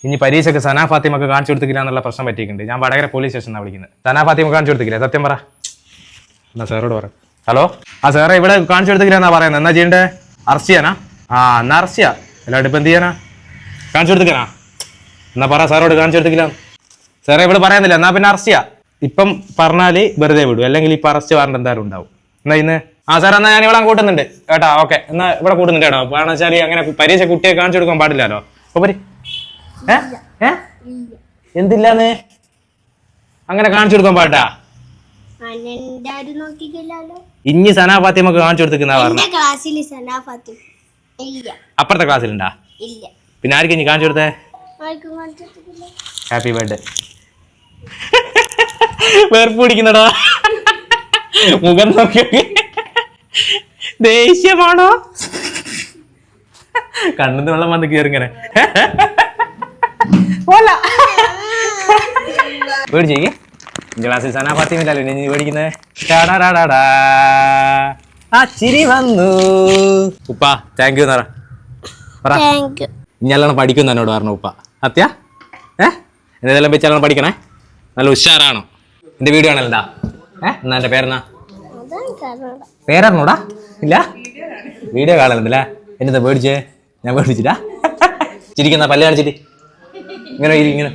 ഇനി പരീക്ഷയ്ക്ക് സനാ ഫാത്തിമക്ക് കാണിച്ചു കൊടുത്തില്ല എന്നുള്ള പ്രശ്നം പറ്റിയിട്ടുണ്ട്. ഞാൻ വടകര പോലീസ് സ്റ്റേഷനാണ് വിളിക്കുന്നത്. സനാ ഫാത്തിമ കാണിച്ചു കൊടുത്തില്ലേ? സത്യം പറ. എന്നാ സാറോട് പറ. ഹലോ, ആ സാറേ ഇവിടെ കാണിച്ചു കൊടുത്തില്ല എന്നാ പറയുന്നത്. എന്നാ ചെയ്യണ്ടേ? അറസ്റ്റ് ചെയ്യാനാ? എന്നാ അറസ്റ്റ് ചെയ്യാ. അല്ലാണ്ട് ഇപ്പം എന്ത് ചെയ്യാനാ? കാണിച്ചു കൊടുത്തിക്കാനാ? എന്നാ പറ സാറോട് കാണിച്ചു കൊടുത്തില്ല. സാറേ ഇവിടെ പറയുന്നില്ല. എന്നാ പിന്നെ അറസ്റ്റ് ചെയ്യാം. ഇപ്പം പറഞ്ഞാല് വെറുതെ വിടും, അല്ലെങ്കിൽ ഇപ്പം അറസ്റ്റ് വാറണ്ട് എന്തായാലും ഉണ്ടാവും. എന്നാ ഇന്ന് സാർ എന്നാ ഞാൻ ഇവിടെ കൂട്ടുന്നുണ്ട് കേട്ടാ. ഓക്കെ, എന്നാ ഇവിടെ കൂട്ടുന്നുണ്ട് കേട്ടോ. കാരണം വെച്ചാൽ അങ്ങനെ പരീക്ഷ കുട്ടിയെ കാണിച്ചു കൊടുക്കാൻ പാടില്ലല്ലോ. അപ്പൊ എന്തില്ലാന്ന് അങ്ങനെ കാണിച്ചു കൊടുക്കാൻ പാട്ടാ? ഇനി സനാ ഫാത്തിമക്ക് കാണിച്ചു കൊടുത്തിക്കുന്ന പറഞ്ഞു. അപ്പുറത്തെ ക്ലാസ്സിലുണ്ടാ? പിന്നെ ആർക്കും ഇനി കാണിച്ചു കൊടുത്തേ? Happy birthday. വേർപ്പ് പിടിക്കുന്നടാ മുഖം നോക്കി. ദേഷ്യമാണോ? കണ്ണിന്ന് വെള്ളം വന്ന് കയറിങ്ങനെ പേടിച്ചേക്ക്. എന്റെ ക്ലാസ്സിൽ സനാ ഫാത്തിമയില്ലല്ലോ നീ പേടിക്കുന്നത്. ആ ചിരി വന്നു. ഉപ്പ താങ്ക് യു എന്നാ പറ. ഇഞ്ഞെല്ലാം പഠിക്കും എന്നോട് പറഞ്ഞു ഉപ്പ. സത്യ എന്തെല്ലാം വെച്ചാലും പഠിക്കണേ. നല്ല ഉഷാറാണോ? എന്റെ വീഡിയോ ആണല്ലോ. എന്നാ എന്റെ പേരെന്നാ? പേരറിഞ്ഞൂടാ? ഇല്ല, വീഡിയോ കാണലുണ്ടല്ലേ. എന്നെന്താ പേടിച്ചേ? ഞാൻ പേടിച്ചിട്ടാ? ചിരിക്കുന്ന പല്ല് കാണിച്ചിട്ട് ഇങ്ങനെ ഇങ്ങനെ